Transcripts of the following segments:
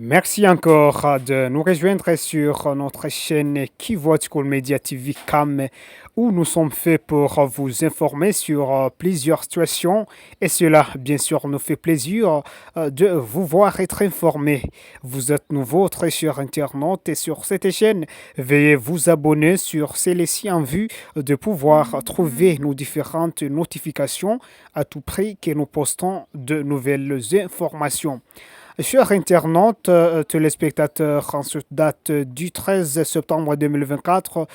Merci encore de nous rejoindre sur notre chaîne Kivoit School Media TV CAM où nous sommes faits pour vous informer sur plusieurs situations et cela bien sûr nous fait plaisir de vous voir être informés. Vous êtes nouveau très sur Internet et sur cette chaîne, veuillez vous abonner sur celle-ci en vue de pouvoir trouver nos différentes notifications à tout prix que nous postons de nouvelles informations. Chers internautes, téléspectateurs, en cette date du 13 septembre 2024,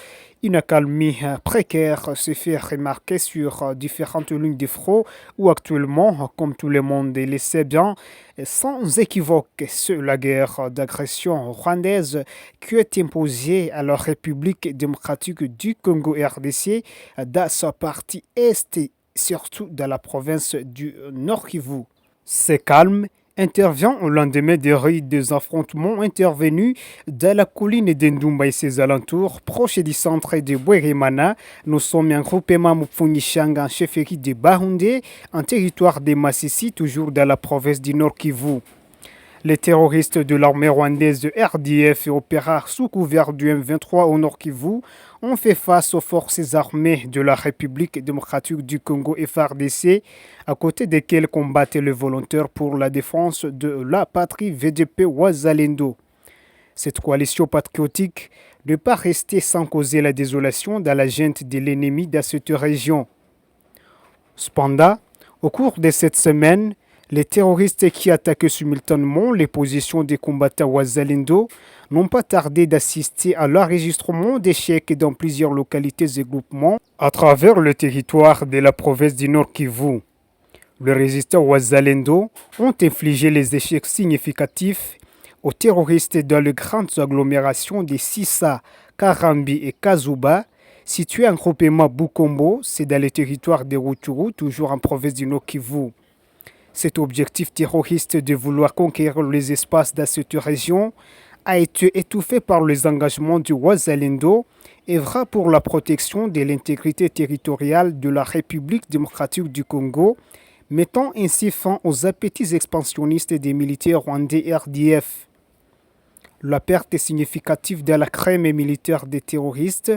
une accalmie précaire se fait remarquer sur différentes lignes de front où actuellement, comme tout le monde le sait bien, sans équivoque, c'est la guerre d'agression rwandaise qui est imposée à la République démocratique du Congo RDC dans sa partie est et surtout dans la province du Nord Kivu. C'est calme intervient au lendemain des affrontements intervenus dans la colline d'Endumba et ses alentours, proche du centre de Bweremana. Nous sommes un groupement Mupfunyishanga en chefferie de Bahundé, en territoire de Massissi, toujours dans la province du Nord Kivu. Les terroristes de l'armée rwandaise de RDF et opérant sous couvert du M23 au Nord Kivu ont fait face aux forces armées de la République démocratique du Congo FARDC, à côté desquelles combattaient les volontaires pour la défense de la patrie VDP Wazalendo. Cette coalition patriotique ne pas rester sans causer la désolation dans la junte de l'ennemi dans cette région. Cependant, au cours de cette semaine, les terroristes qui attaquaient simultanément les positions des combattants Wazalendo n'ont pas tardé d'assister à l'enregistrement d'échecs dans plusieurs localités et groupements à travers le territoire de la province du Nord Kivu. Les résistants Wazalendo ont infligé les échecs significatifs aux terroristes dans les grandes agglomérations de Sissa, Karambi et Kazuba, situées en groupement Bukombo, c'est dans le territoire de Rutshuru, toujours en province du Nord Kivu. Cet objectif terroriste de vouloir conquérir les espaces dans cette région a été étouffé par les engagements du Wazalendo, œuvrant pour la protection de l'intégrité territoriale de la République démocratique du Congo, mettant ainsi fin aux appétits expansionnistes des militaires rwandais RDF. La perte significative de la crème militaire des terroristes,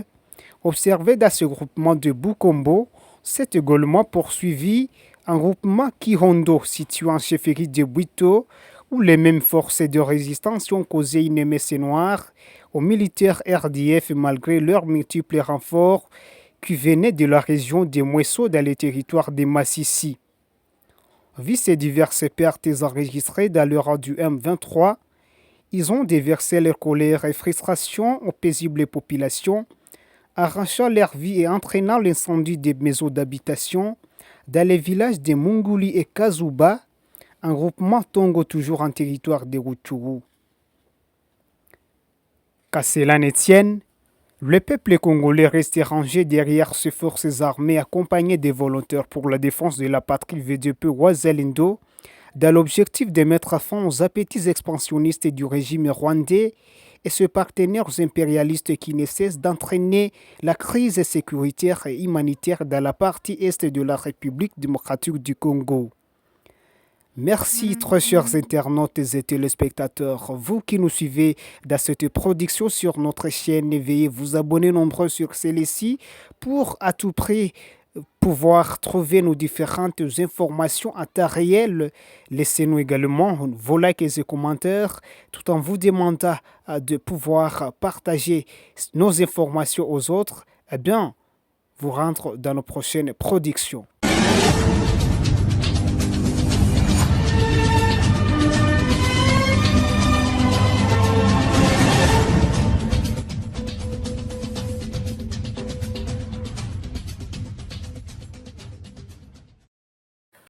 observée dans ce groupement de Bukombo, s'est également poursuivie un groupement Kihondo situé en chefferie de Bwito, où les mêmes forces de résistance ont causé une émesse noire aux militaires RDF malgré leurs multiples renforts qui venaient de la région de Mweso dans le territoire de Massissi. Vu ces diverses pertes enregistrées dans le rang du M23, ils ont déversé leur colère et frustration aux paisibles populations, arrachant leur vie et entraînant l'incendie des maisons d'habitation dans les villages de Munguli et Kazuba, un groupement Tongo toujours en territoire de Rutshuru. Qu'à cela ne tienne, le peuple congolais reste rangé derrière ses forces armées accompagnées des volontaires pour la défense de la patrie VDP Wazalendo, dans l'objectif de mettre fin aux appétits expansionnistes du régime rwandais et ses partenaires impérialistes qui ne cessent d'entraîner la crise sécuritaire et humanitaire dans la partie est de la République démocratique du Congo. Merci très chers internautes et téléspectateurs, vous qui nous suivez dans cette production sur notre chaîne, veuillez vous abonner nombreux sur celle-ci pour à tout prix pouvoir trouver nos différentes informations en temps réel. Laissez-nous également vos likes et commentaires tout en vous demandant de pouvoir partager nos informations aux autres. Eh bien, vous rentrez dans nos prochaines productions.